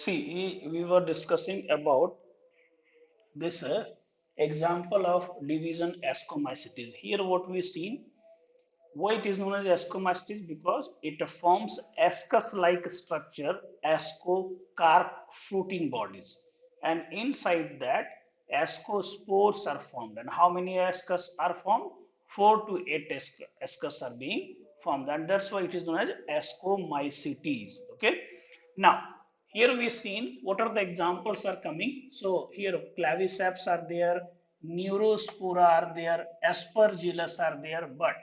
See, we were discussing about this example of division ascomycetes. Here what we seen, why it is known as ascomycetes, because it forms ascus-like structure, ascocarp fruiting bodies, and inside that ascospores are formed. And how many ascus are formed? 4 to 8 ascus are being formed, and that's why it is known as ascomycetes. Okay, now here we seen what are the examples are coming. So here claviceps are there, neurospora are there, aspergillus are there, but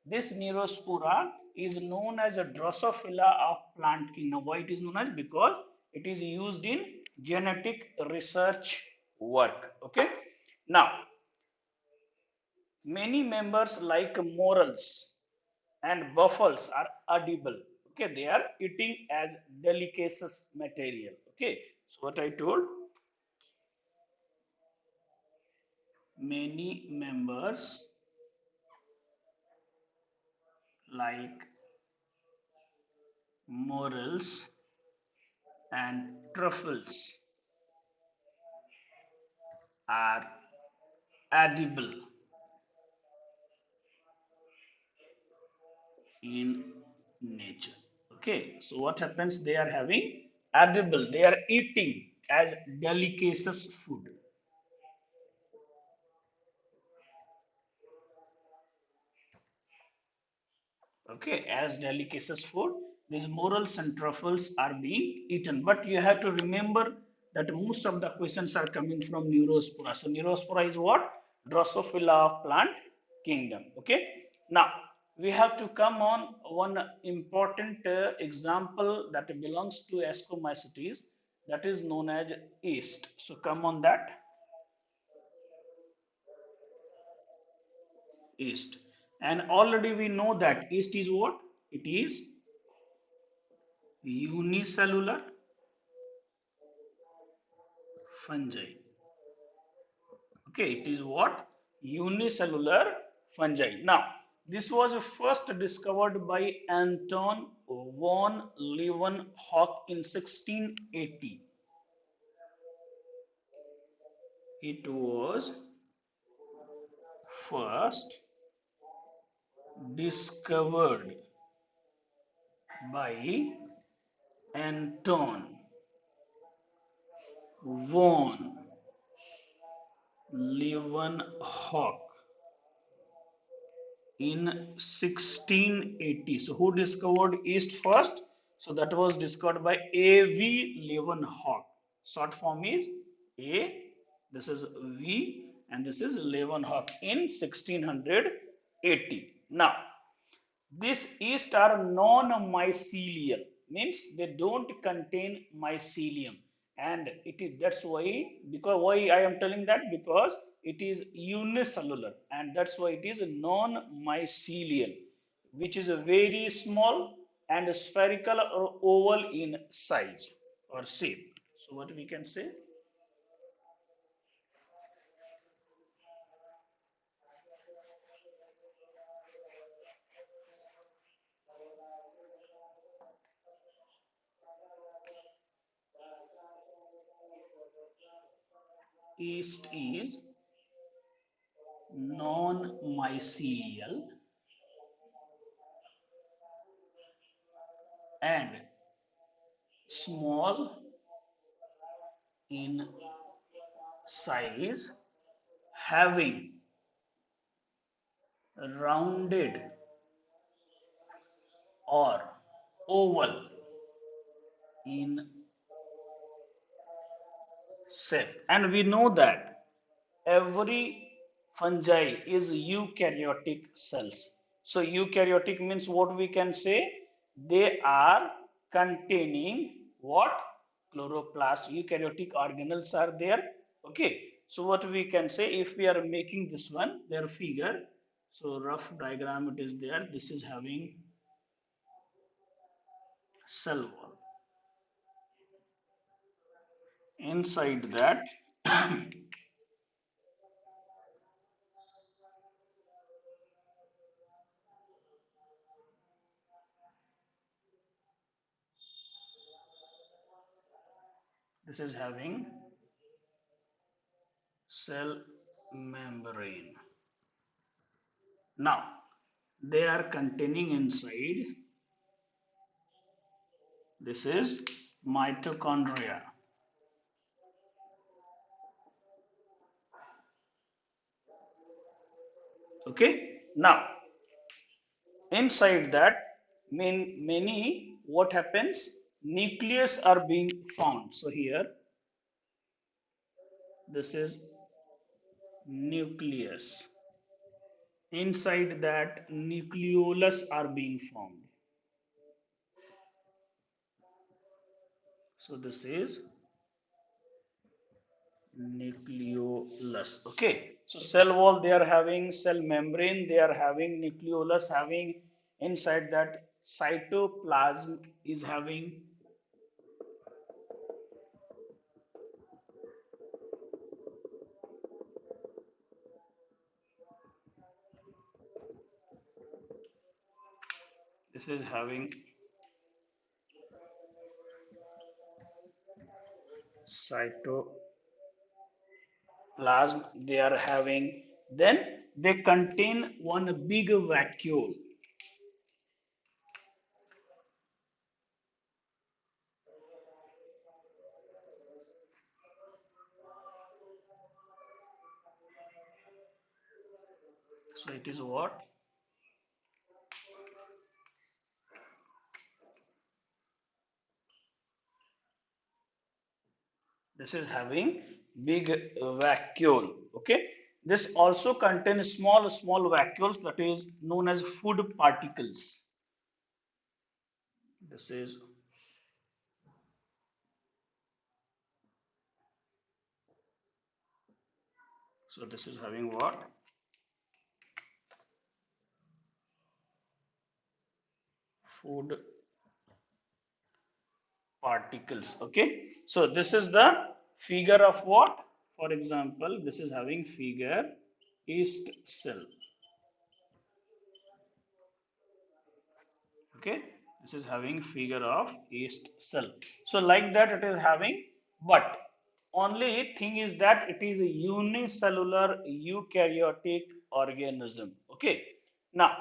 this neurospora is known as a Drosophila of plant kingdom. Why it is known as? Because it is used in genetic research work. Okay, now many members like morels and buffles are edible. Okay, they are eating as delicacies material. Okay, so what I told, many members like morels and truffles are edible in nature. Okay, so what happens, they are having edible, they are eating as delicacies food. Okay, as delicacies food, these morels and truffles are being eaten, but you have to remember that most of the questions are coming from neurospora. So neurospora is what? Drosophila of plant kingdom. Okay, now we have to come on one important example that belongs to ascomycetes, that is known as yeast. So come on that, yeast. And already we know that yeast is what? It is unicellular fungi. Okay, it is what? Unicellular fungi. Now, this was first discovered by Anton von Leeuwenhoek in 1680. It was first discovered by Anton von Leeuwenhoek in 1680. So who discovered yeast first? So that was discovered by A.V. Leeuwenhoek. Short form is A, this is V, and this is Leeuwenhoek in 1680. Now, these yeast are non-mycelial, means they don't contain mycelium, and it is, that's why, because why I am telling that, because it is unicellular, and that's why it is non-mycelial, which is a very small and spherical or oval in size or shape. So what we can say? Yeast is non-mycelial and small in size, having rounded or oval in shape. And we know that every fungi is eukaryotic cells. So eukaryotic means what we can say? They are containing what? Chloroplast. Eukaryotic organelles are there. Okay. So what we can say, if we are making this one, their figure. So rough diagram it is there. This is having cell wall. Inside that This is having cell membrane. Now, they are containing inside, this is mitochondria. Okay, now inside that many what happens, nucleus are being found. So here this is nucleus. Inside that nucleolus are being formed. So this is nucleolus. Okay, so cell wall they are having, cell membrane they are having, nucleolus having, inside that cytoplasm is having. This is having cytoplasm they are having, then they contain one big vacuole. So it is what, this is having big vacuole. Okay, this also contains small vacuoles that is known as food particles. This is so this is having what, food particles. Okay, so this is the figure of what, for example this is having figure yeast cell. Okay, this is having figure of yeast cell. So like that it is having, but only thing is that it is a unicellular eukaryotic organism. Okay, now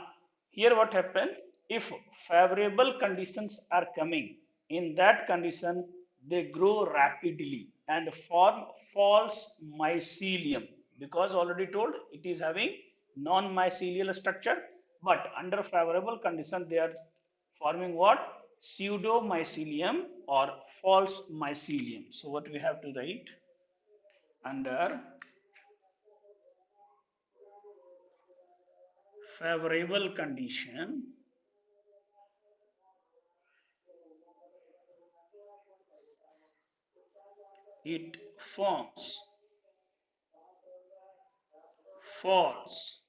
here what happens, if favorable conditions are coming, in that condition they grow rapidly and form false mycelium, because already told it is having non-mycelial structure, but under favorable condition they are forming what, pseudomycelium or false mycelium. So what we have to write, under favorable condition it forms false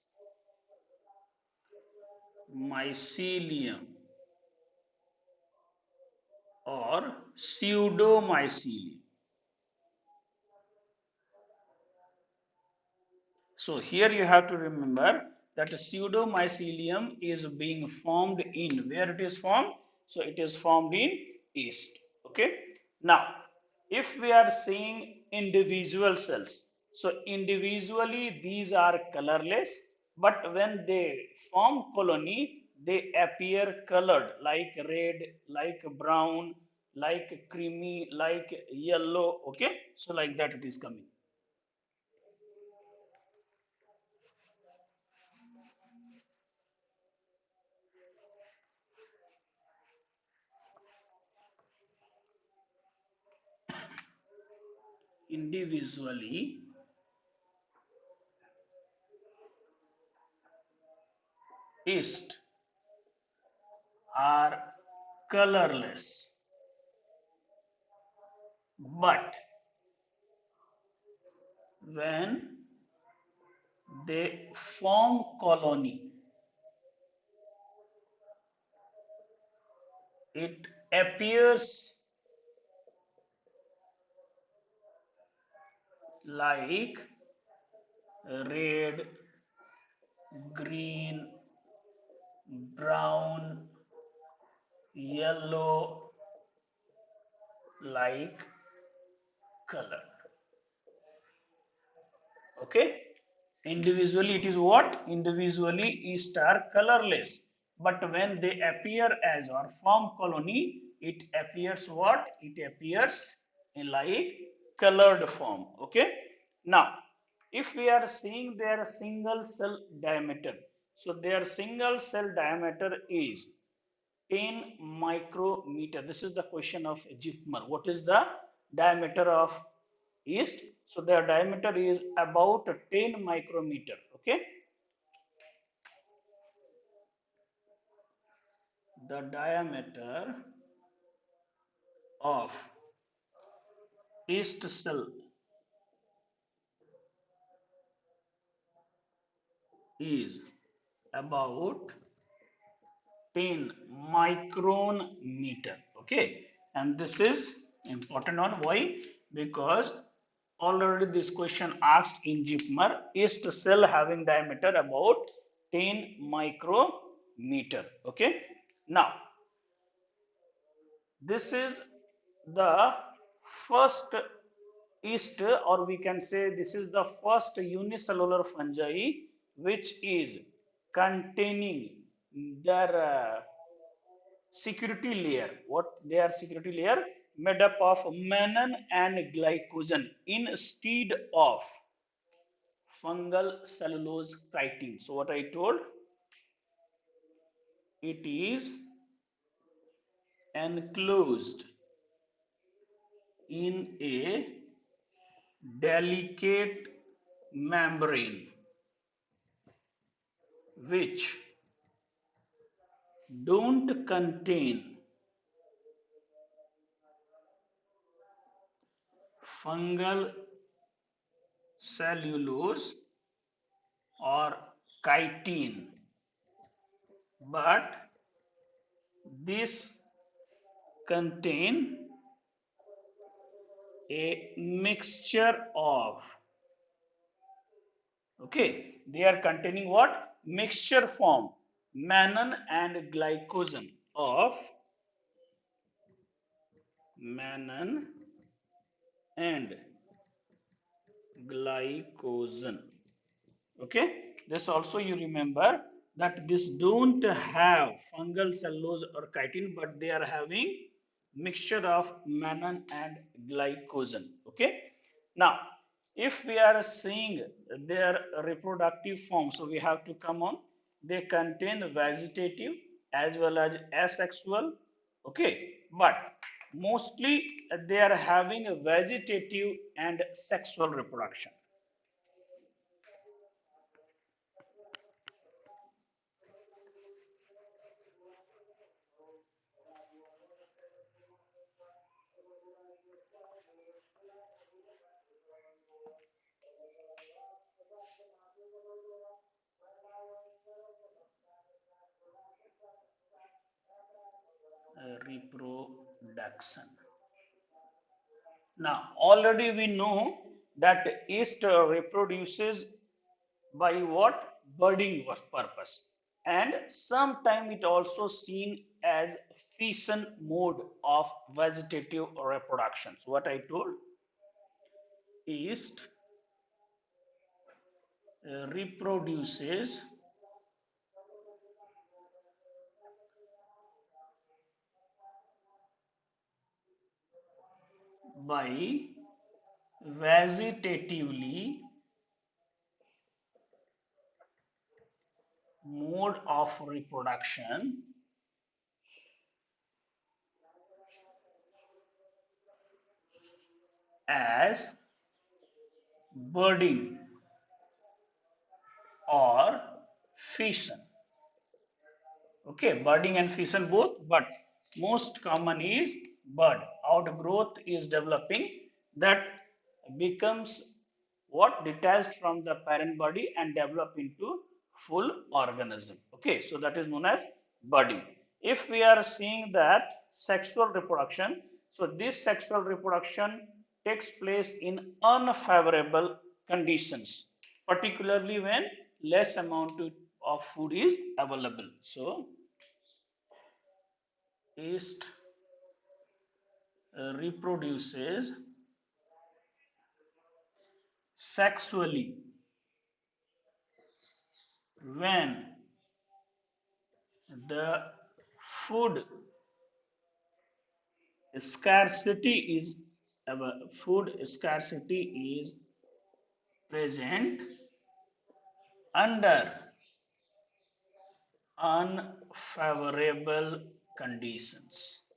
mycelium or pseudomycelium. So here you have to remember that a pseudomycelium is being formed in, where it is formed? So it is formed in yeast. Okay. Now, if we are seeing individual cells, so individually these are colorless, but when they form colony, they appear colored like red, like brown, like creamy, like yellow. Okay. So like that it is coming. Individually yeast are colorless, but when they form colony, it appears like red, green, brown, yellow, like color. Okay, individually it is what? Individually yeast are colorless, but when they appear as or form colony, it appears what? It appears in like colored form. Okay, now if we are seeing their single cell diameter, so their single cell diameter is 10 micrometer. This is the question of Jifmer. What is the diameter of yeast? So their diameter is about 10 micrometer. Okay. The diameter of yeast cell is about 10 micron meter. Okay, and this is important one. Why? Because already this question asked in Jipmer, yeast cell having diameter about 10 micrometer. Okay, now this is the first yeast, or we can say this is the first unicellular fungi which is containing their security layer. What they are? Security layer made up of mannan and glycogen instead of fungal cellulose chitin. So what I told, it is enclosed in a delicate membrane which don't contain fungal cellulose or chitin, but this contain a mixture of, okay, they are containing what? Mixture form mannan and glycogen of mannan and glycogen. Okay, this also you remember that this don't have fungal cellulose or chitin, but they are having mixture of mannan and glycogen. Okay, now if we are seeing their reproductive form, so we have to come on, they contain vegetative as well as asexual. Okay, but mostly they are having a vegetative and sexual reproduction. Reproduction. Now, already we know that yeast reproduces by what? Budding purpose. And sometime it also seen as fission mode of vegetative reproduction. So what I told, yeast reproduces by vegetatively mode of reproduction as budding or fission. Okay, budding and fission both, but most common is bud. Outgrowth is developing, that becomes what? Detached from the parent body and develop into full organism. Okay, so that is known as budding. If we are seeing that sexual reproduction, so this sexual reproduction takes place in unfavorable conditions, particularly when less amount of food is available. So yeast reproduces sexually when the food scarcity is food scarcity is present under unfavorable conditions.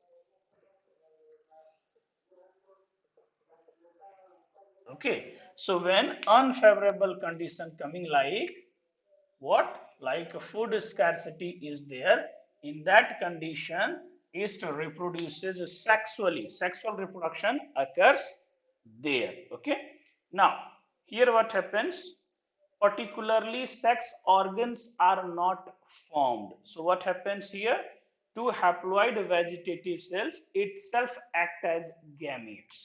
Okay, so when unfavorable condition coming like what? Like food scarcity is there. In that condition, yeast reproduces sexually. Sexual reproduction occurs there. Okay. Now, here what happens? Particularly, sex organs are not formed. So, what happens here? Two haploid vegetative cells itself act as gametes.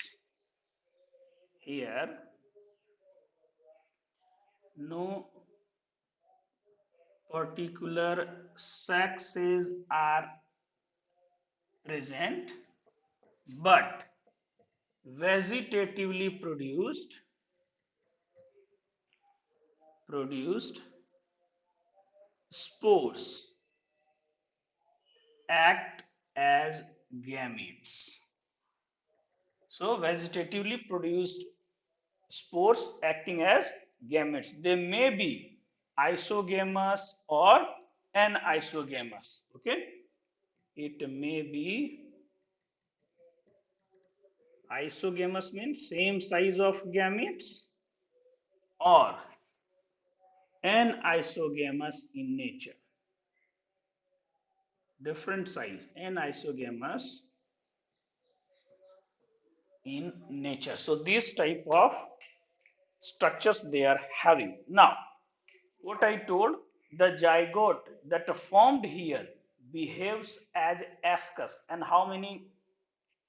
Here, no particular sexes are present, but vegetatively produced spores act as gametes. So vegetatively produced spores acting as gametes. They may be isogamous or anisogamous. Okay, it may be isogamous means same size of gametes or anisogamous in nature, different size, anisogamous in nature. So these type of structures they are having. Now what I told, the zygote that formed here behaves as ascus, and how many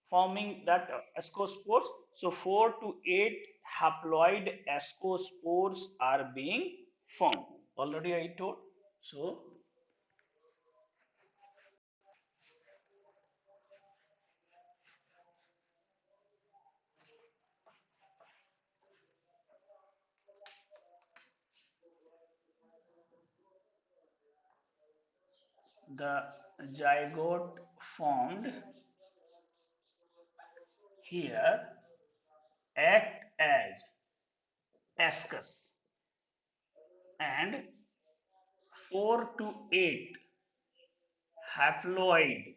forming that ascospores? So 4 to 8 haploid ascospores are being formed. Already I told. So the zygote formed here act as ascus, and 4 to 8 haploid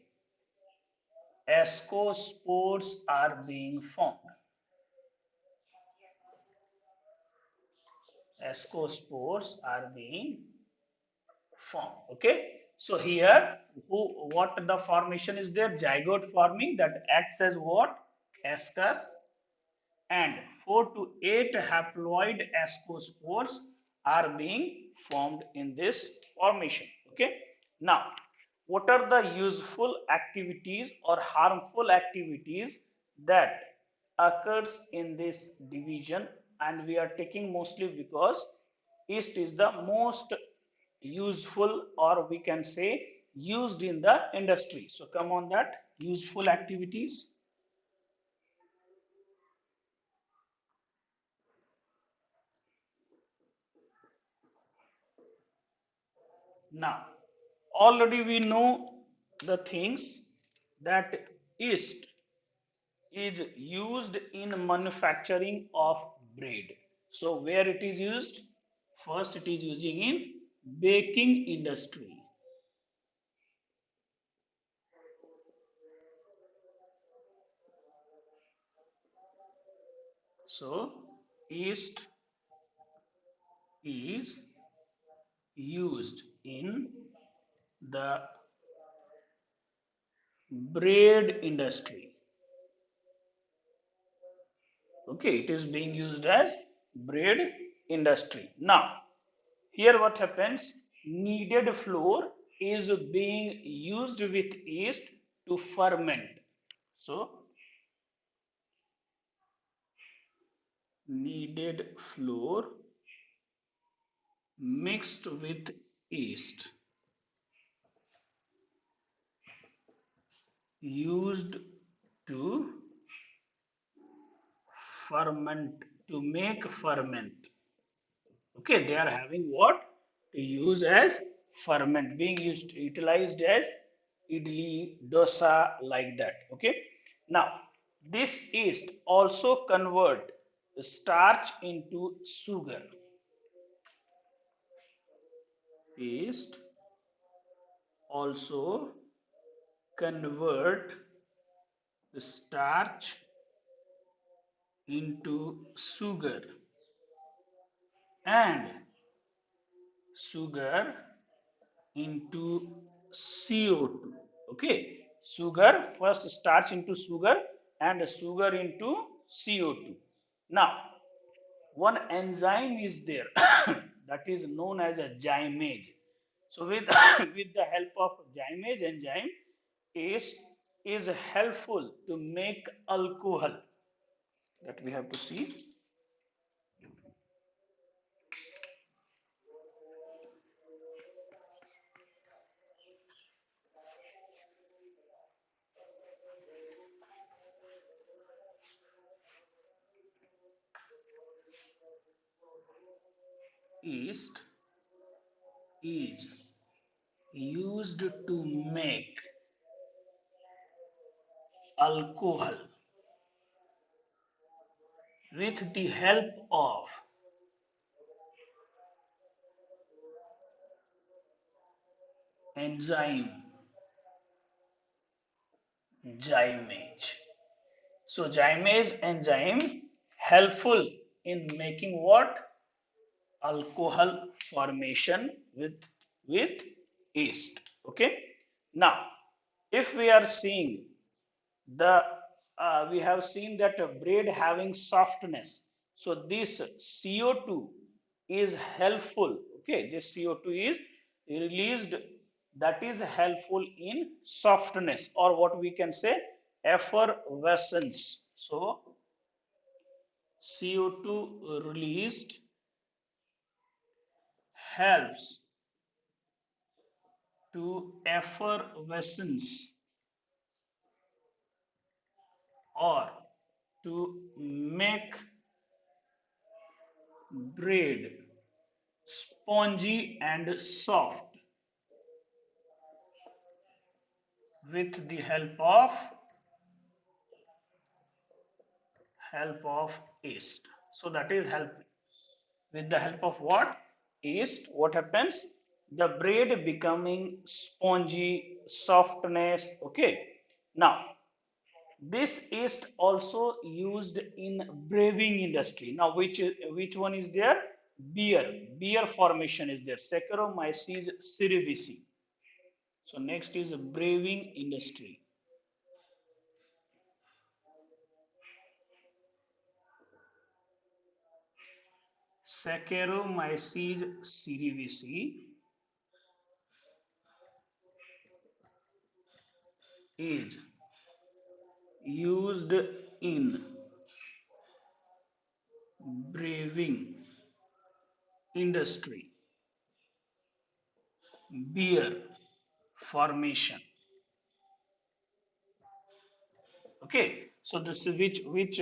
ascospores are being formed. Ascospores are being formed. Okay. So here, what the formation is there? Zygote forming that acts as what? Ascus, and 4 to 8 haploid ascospores are being formed in this formation. Okay. Now, what are the useful activities or harmful activities that occurs in this division? And we are taking mostly because yeast is the most useful, or we can say used in the industry. So come on that useful activities. Now, already we know the things that yeast is used in manufacturing of bread. So where it is used? First it is using in baking industry. So yeast is used in the bread industry. Okay, it is being used as bread industry. Now, here what happens? Kneaded flour is being used with yeast to ferment. So, kneaded flour mixed with yeast used to ferment to make ferment. Okay, they are having what to use as ferment, being used utilized as idli, dosa, like that. Okay, now this yeast also convert starch into sugar. Yeast also convert the starch into sugar and sugar into CO2. Okay, sugar first starch into sugar and sugar into CO2. Now, one enzyme is there that is known as a gymase. So, with, with the help of gymase enzyme is helpful to make alcohol, that we have to see. Yeast is used to make alcohol with the help of enzyme gymase. So gymase enzyme helpful in making what? Alcohol formation with yeast. Okay. Now, if we are seeing the we have seen that bread having softness. So this CO2 is helpful. Okay, this CO2 is released, that is helpful in softness, or what we can say effervescence. So CO2 released helps to effervescence or to make bread spongy and soft with the help of yeast. So that is help with the help of what? Yeast. What happens? The bread becoming spongy, softness. Okay. Now this yeast also used in brewing industry. Now which one is there? Beer formation is there. Saccharomyces cerevisiae. So next is brewing industry. Saccharomyces cerevisiae is used in brewing industry, beer formation. Okay, so this is which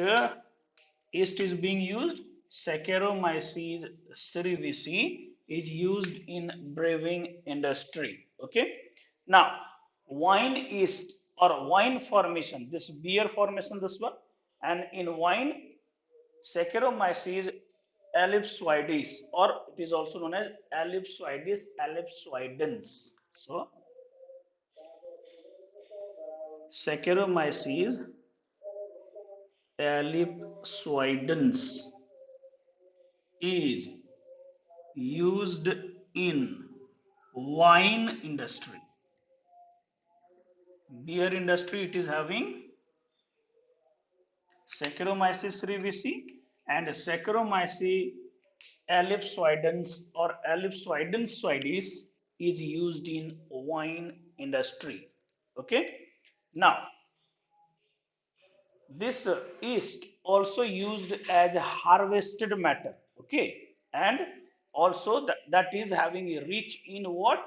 yeast is being used? Saccharomyces cerevisiae is used in brewing industry. Okay, now wine yeast or wine formation, this beer formation, this one, and in wine Saccharomyces ellipsoides, or it is also known as ellipsoides ellipsoidens. So Saccharomyces ellipsoidens is used in wine industry. Beer industry, it is having Saccharomyces cerevisiae, and Saccharomyces ellipsoidens or ellipsoidensoides is used in wine industry. Okay. Now this yeast also used as a harvested matter. Okay, and also that is having a rich in what?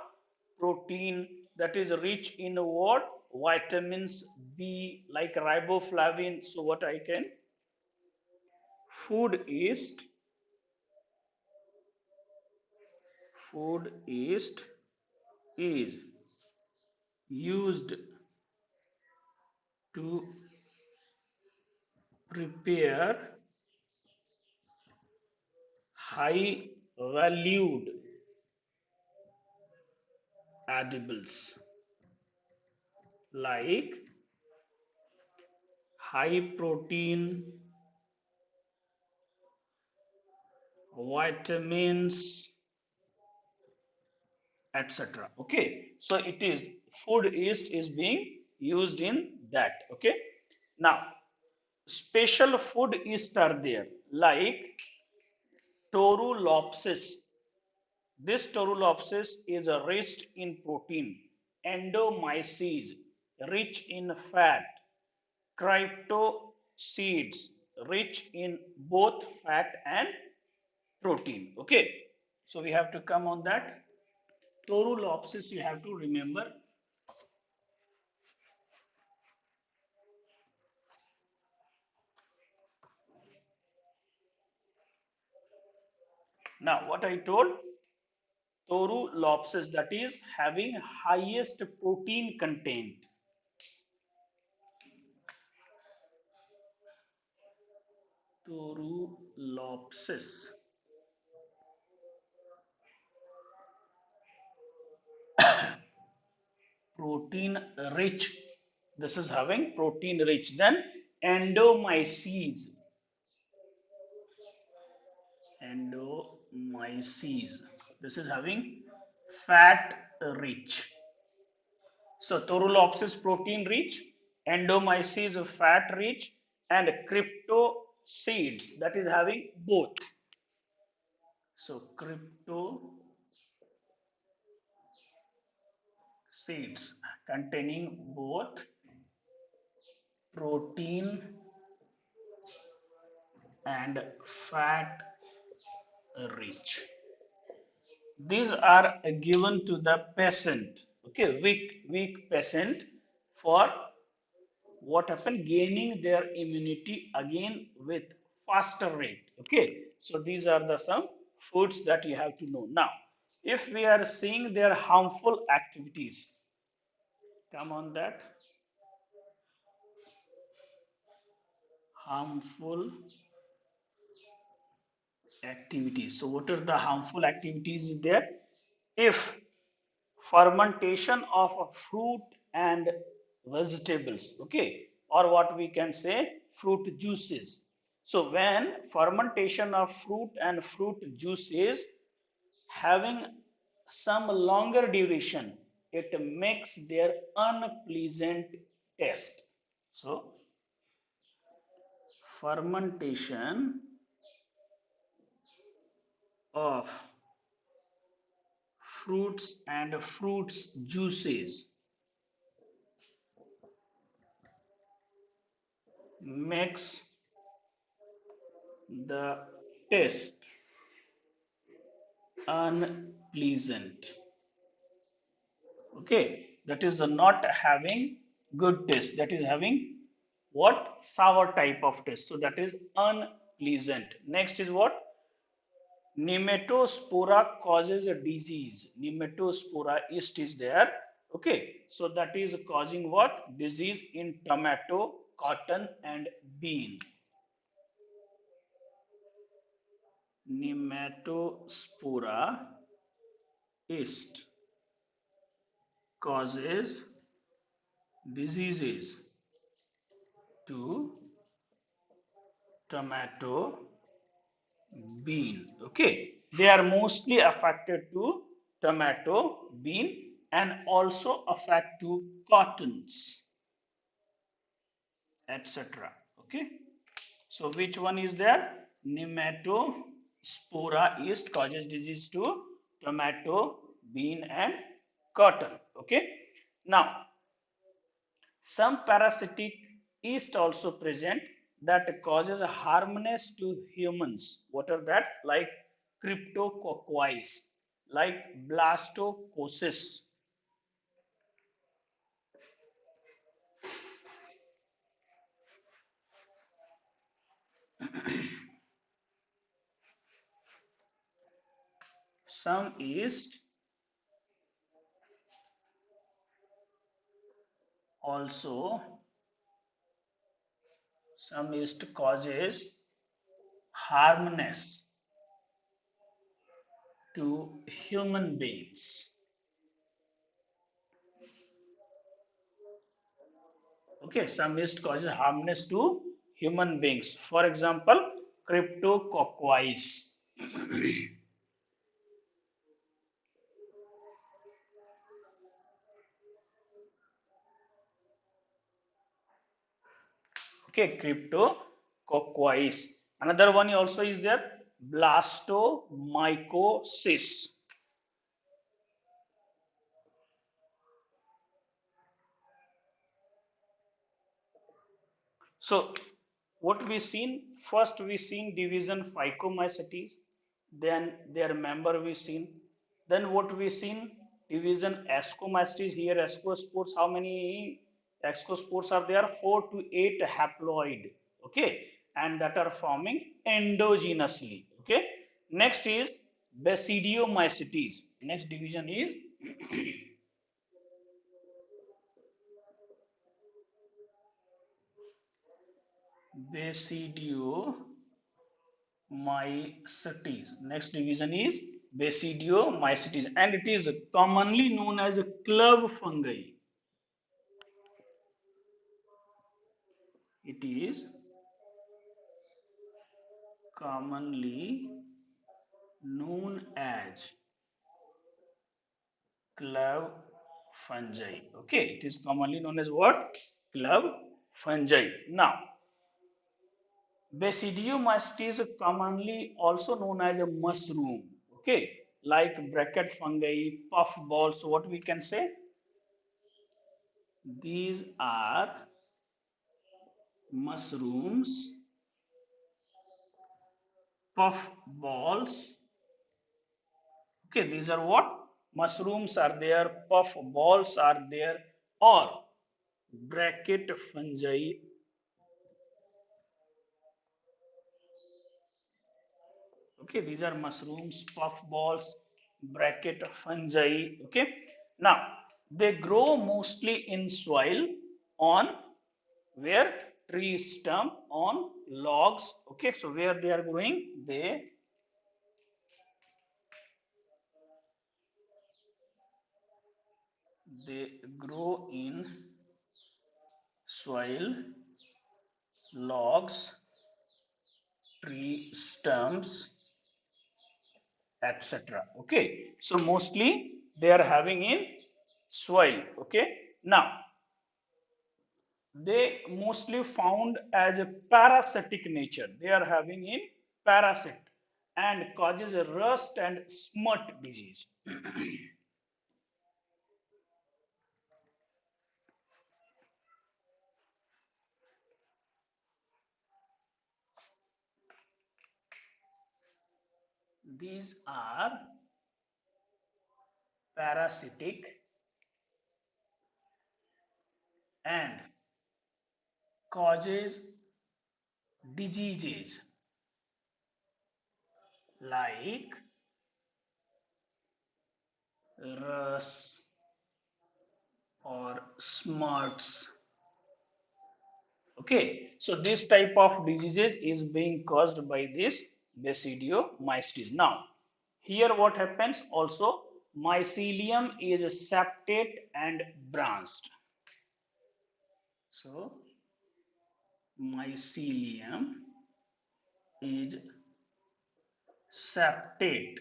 Protein, that is rich in what? Vitamins B, like riboflavin. So what I can food yeast is used to prepare high valued edibles like high protein, vitamins, etc. Okay, so it is food yeast is being used in that. Okay, now special food yeast are there like Torulopsis. This Torulopsis is rich in protein, endomyces, rich in fat, cryptosides, rich in both fat and protein. Okay, so we have to come on that. Torulopsis, you have to remember. Now, what I told, Torulopsis, that is having highest protein content. Torulopsis. Protein rich. This is having protein rich. Then endomyces. Endomyces. This is having fat rich. So Torulopsis protein rich, endomyces fat rich, and cryptosides that is having both. So cryptosides containing both protein and fat rich. These are given to the patient, okay, weak patient for what happened, gaining their immunity again with faster rate. Okay, so these are the some foods that you have to know. Now, if we are seeing their harmful activities, come on that, harmful activities. So what are the harmful activities there? If fermentation of a fruit and vegetables, okay, or what we can say fruit juices. So when fermentation of fruit and fruit juices having some longer duration, it makes their unpleasant taste. So fermentation of fruits and fruits juices makes the taste unpleasant. Okay, that is not having good taste, that is having what, sour type of taste, so that is unpleasant. Next is what, nematospora causes a disease. Nematospora yeast is there. Okay, so that is causing what, disease in tomato, cotton and bean. Nematospora yeast causes diseases to tomato, bean. Okay, they are mostly affected to tomato, bean, and also affect to cottons, etc. Okay, so which one is there? Nematospora yeast causes disease to tomato, bean, and cotton. Okay, now some parasitic yeast also present that causes harmness to humans. What are that? Like cryptococcus, like blastococcus. some yeast also causes harmness to human beings. Okay, some yeast causes harmness to human beings. For example, Cryptococcus. Okay, Cryptococcus. Another one also is there, Blastomycosis. So what we seen, first we seen division Phycomycetes, then their member we seen, then what we seen, division Ascomycetes. Here ascospores, how many ascospores are there? 4 to 8 haploid, okay, and that are forming endogenously. Okay, next is Basidiomycetes. Next division is Basidiomycetes. Next division is Basidiomycetes, and it is commonly known as club fungi. It is commonly known as club fungi. Okay, it is commonly known as what? Club fungi. Now, Basidiomycetes is commonly also known as a mushroom. Okay, like bracket fungi, puff balls. What we can say? These are mushrooms, puff balls. Okay, these are what? Mushrooms are there, puff balls are there, or bracket fungi. Okay, these are mushrooms, puff balls, bracket fungi. Okay, now they grow mostly in soil, on where tree stump, on logs. Okay, so where they are growing, they grow in soil, logs, tree stumps, etc. Okay, so mostly they are having in soil. Okay, now they mostly found as a parasitic nature. They are having in parasite and causes a rust and smut disease. These are parasitic and causes diseases like rust or smuts. Okay, so this type of diseases is being caused by this Basidiomycetes. Now, here what happens also, mycelium is septate and branched. So, mycelium is septate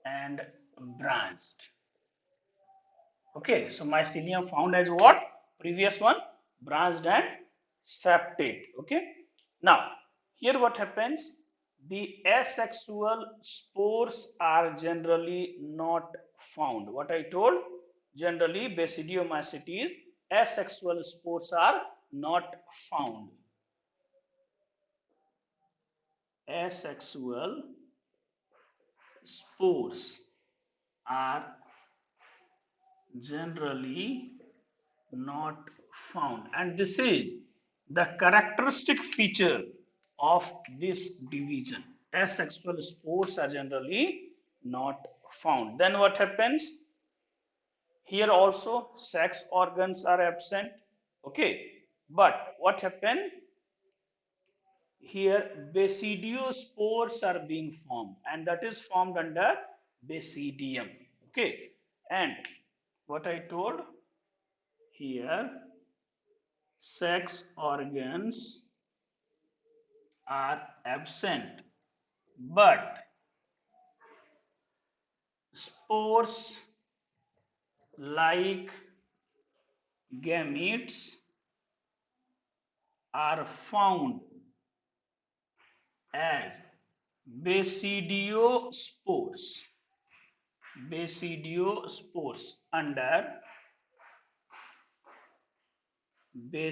and branched. Okay, so mycelium found as what? Previous one, branched and septate. Okay, now here what happens? The asexual spores are generally not found. What I told? Generally, Basidiomycetes, asexual spores are not found. Asexual spores are generally not found, and this is the characteristic feature of this division. Asexual spores are generally not found. Then what happens? Here also sex organs are absent. Okay, but what happened? Here basidiospores are being formed, and that is formed under basidium. Okay, and what I told here, sex organs are absent, but spores like gametes are found as basidiospores. Basidiospores under